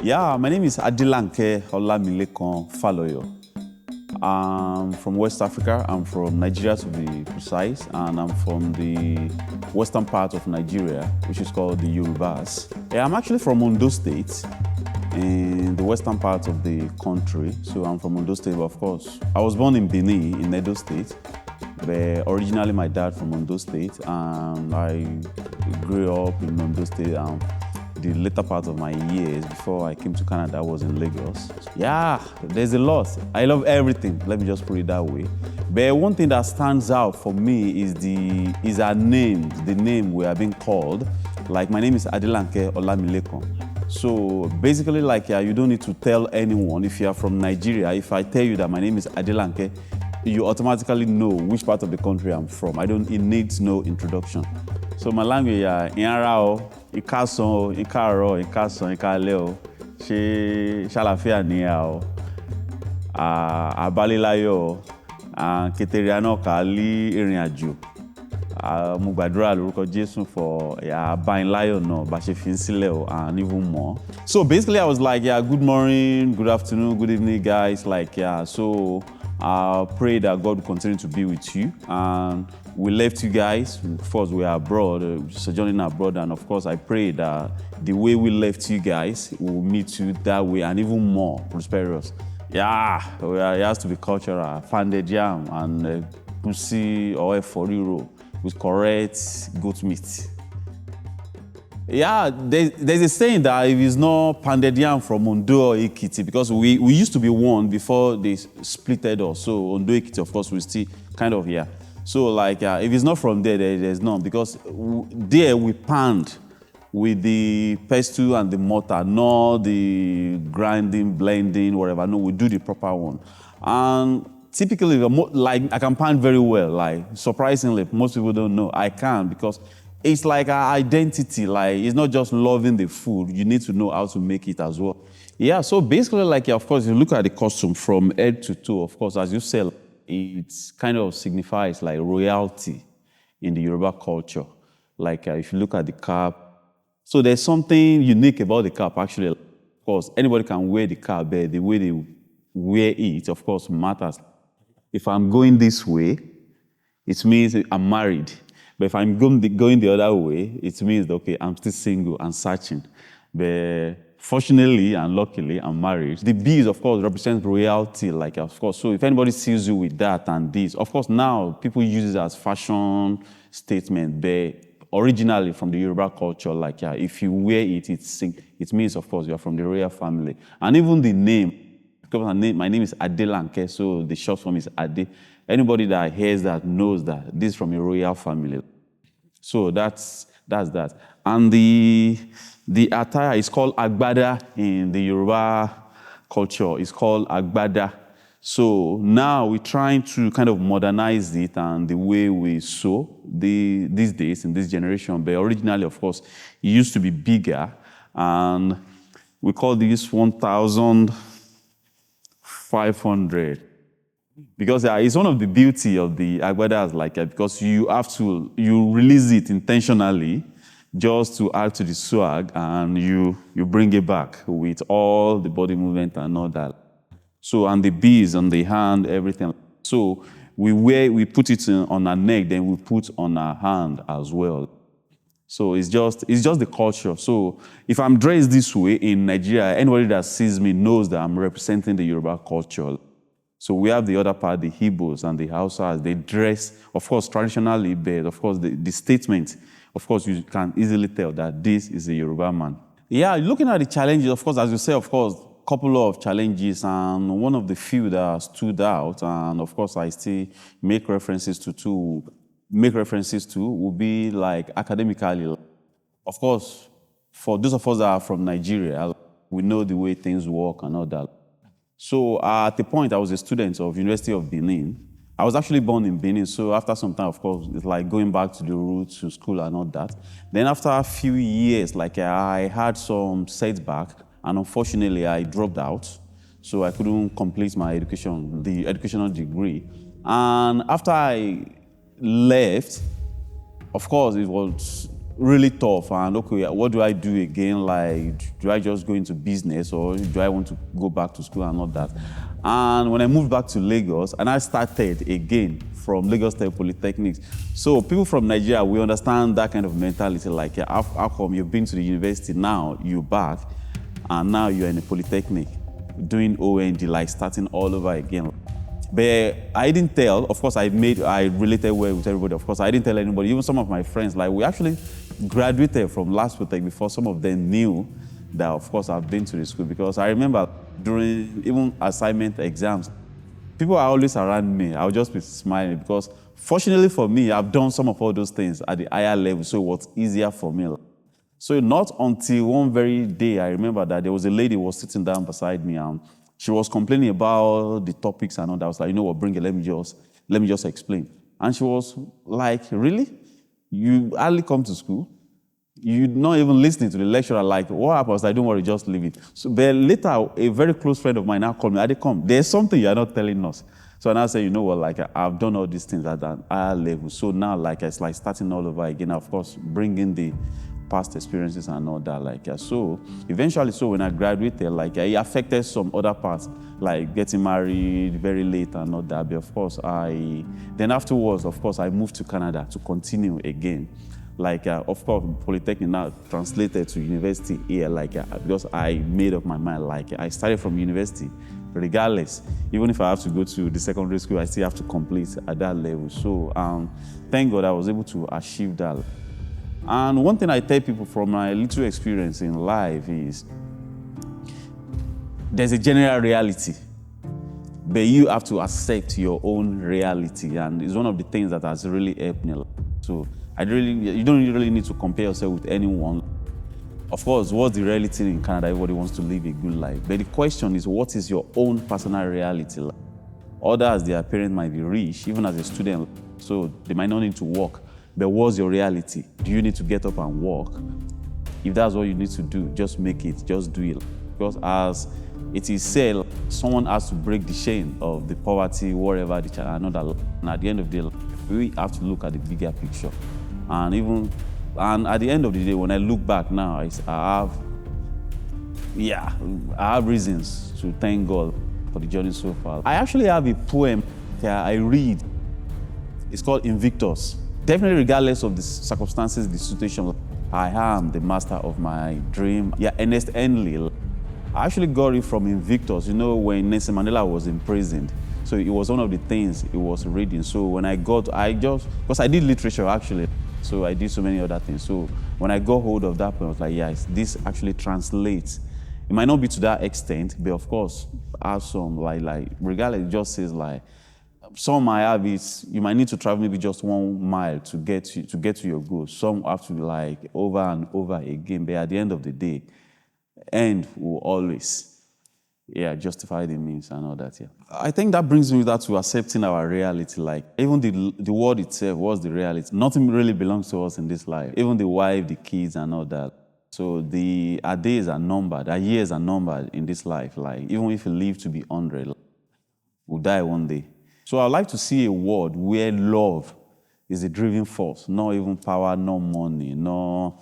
Yeah, my name is Adelanke Olamilekan Faloyo. I'm from West Africa. I'm from Nigeria to be precise, and I'm from the western part of Nigeria, which is called the Yorubas. Yeah, I'm actually from Ondo State, in the western part of the country. So I'm from Ondo State, but of course. I was born in Benin, in Edo State, but originally my dad from Ondo State, and I grew up in Ondo State. The later part of my years before I came to Canada was in Lagos. Yeah, there's a lot. I love everything. Let me just put it that way. But one thing that stands out for me is our names, the name we are being called. Like my name is Adelanke Olamilekan. So basically, you don't need to tell anyone if you are from Nigeria. If I tell you that my name is Adelanke, you automatically know which part of the country I'm from. It needs no introduction. So my language, Inarao, Ikason, Ikaro, Ikason, Ikaleo, Shalafia Niao, Abalilayo, Keteriano Kali Iriaju, Mugbadura Lórúkọ Jésù for Abanilayo no, Bashefinsileo, and even more. So basically, I was like, good morning, good afternoon, good evening, guys. So I pray that God will continue to be with you. And we left you guys. Of course, we are abroad, sojourning abroad. And of course, I pray that the way we left you guys will meet you that way and even more prosperous. Yeah, it has to be cultural. Founded yam and pussy or foriro with correct goat meat. Yeah, there's a saying that if it's not pounded yam from Ondo or Ekiti, because we used to be one before they splitted us. So Ondo Ekiti, of course, we still kind of here. So if it's not from there's none, because there we pound with the pestle and the mortar, not the grinding, blending, whatever. No, we do the proper one. And typically, I can pound very well. Surprisingly, most people don't know I can, because it's like our identity. It's not just loving the food. You need to know how to make it as well. Yeah, so basically, of course, you look at the costume from head to toe, of course, as you say, it kind of signifies royalty in the Yoruba culture. If you look at the cap, so there's something unique about the cap, actually. Of course, anybody can wear the cap, but the way they wear it, of course, matters. If I'm going this way, it means I'm married. But if I'm going the other way, it means, okay, I'm still single and searching. But fortunately and luckily, I'm married. The bees, of course, represent royalty, of course. So if anybody sees you with that and this, of course, now people use it as fashion statement. But originally from the Yoruba culture, if you wear it, it means, of course, you're from the royal family. And even the name, because my name is Adelanke, so the short form is Ade. Anybody that hears that knows that this is from a royal family. So that's that. And the attire is called agbada in the Yoruba culture. It's called agbada. So now we're trying to kind of modernize it and the way we sew these days in this generation. But originally, of course, it used to be bigger. And we call this 1,500. Because it's one of the beauty of the agbadas, because you release it intentionally just to add to the swag, and you bring it back with all the body movement and all that. So, and the beads on the hand, everything. So we put it on our neck, then we put on our hand as well. So it's just the culture. So if I'm dressed this way in Nigeria, anybody that sees me knows that I'm representing the Yoruba culture. So we have the other part, the Igbos and the Hausas. They dress, of course, traditionally, but of course, the statement, of course, you can easily tell that this is a Yoruba man. Yeah, looking at the challenges, of course, as you say, of course, a couple of challenges, and one of the few that stood out, and of course, I still make references to would be academically. Of course, for those of us that are from Nigeria, we know the way things work and all that. So at the point, I was a student of University of Benin. I was actually born in Benin, so after some time, of course, it's like going back to the roots, to school and all that. Then after a few years, I had some setback, and unfortunately, I dropped out. So I couldn't complete my education, the educational degree. And after I left, of course, it was really tough. And okay, what do I do again? Like, do I just go into business or do I want to go back to school and all that? And when I moved back to Lagos, and I started again from Lagos State Polytechnics. So people from Nigeria, we understand that kind of mentality. Like, yeah, how come you've been to the university, now you're back, and now you're in a polytechnic doing OND, like starting all over again. But I didn't tell, of course, I related well with everybody. Of course, I didn't tell anybody, even some of my friends. Like, we actually graduated from last Protect before some of them knew that, of course, I've been to the school. Because I remember during even assignment exams, people are always around me. I'll just be smiling because, fortunately for me, I've done some of all those things at the higher level, so it was easier for me. So not until one very day, I remember that there was a lady who was sitting down beside me, and she was complaining about the topics and all that. I was like, you know what, bring it, let me just explain. And she was like, really? You hardly come to school? You're not even listening to the lecturer. Like, what happened? I was like, don't worry, just leave it. So, but later, a very close friend of mine now called me, Ade, come, there's something you're not telling us. So now I said, you know what, like, I've done all these things at an higher level. So now, like, it's like starting all over again. Of course, bringing the past experiences and all that, like, so eventually, so when I graduated, like, it affected some other parts, like getting married very late and all that. But of course, then afterwards, of course, I moved to Canada to continue again. Like, of course, Polytechnic now translated to university here, like, because I made up my mind, like, I started from university, regardless. Even if I have to go to the secondary school, I still have to complete at that level. So thank God I was able to achieve that. And one thing I tell people from my little experience in life is there's a general reality, but you have to accept your own reality. And it's one of the things that has really helped me. So you don't really need to compare yourself with anyone. Of course, what's the reality in Canada? Everybody wants to live a good life. But the question is, what is your own personal reality like? Others, their parents might be rich, even as a student, so they might not need to work. But what's your reality? Do you need to get up and work? If that's what you need to do, just make it, just do it. Because as it is said, someone has to break the chain of the poverty, whatever the child, and at the end of the day, we have to look at the bigger picture. And at the end of the day, when I look back now, I have reasons to thank God for the journey so far. I actually have a poem that I read. It's called Invictus. Definitely, regardless of the circumstances, the situation, I am the master of my dream. Yeah, Ernest Henley. I actually got it from Invictus, when Nelson Mandela was imprisoned. So it was one of the things he was reading. So when because I did literature actually, so I did so many other things. So when I got hold of that point, I was like, yes, this actually translates. It might not be to that extent, but of course, have some, like regardless, it just says like, some might have it, you might need to travel maybe just 1 mile to get to your goal. Some have to be like over and over again. But at the end of the day, end will always, justify the means and all that, I think that brings me back to accepting our reality. Like, even the world itself, what's the reality? Nothing really belongs to us in this life. Even the wife, the kids and all that. So our days are numbered, our years are numbered in this life. Like, even if you live to be 100, we'll die one day. So I'd like to see a world where love is the driving force, not even power, no money, no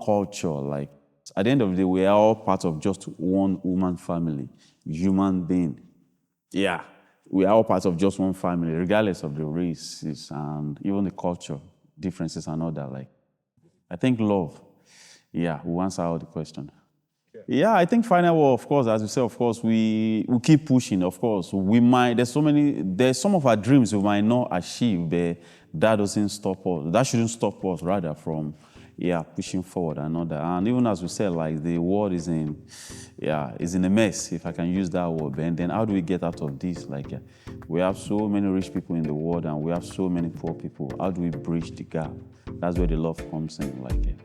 culture. Like, at the end of the day, we are all part of just one human family, human being. Yeah, we are all part of just one family, regardless of the races and even the culture differences and all that. Like, I think love, will answer all the questions. Yeah, I think final, of course, as you say, of course, we keep pushing, of course. There's some of our dreams we might not achieve, but that doesn't stop us. That shouldn't stop us, rather, from, pushing forward and all that. And even as we said, like, the world is in a mess, if I can use that word. And then how do we get out of this? Like, we have so many rich people in the world and we have so many poor people. How do we bridge the gap? That's where the love comes in, like,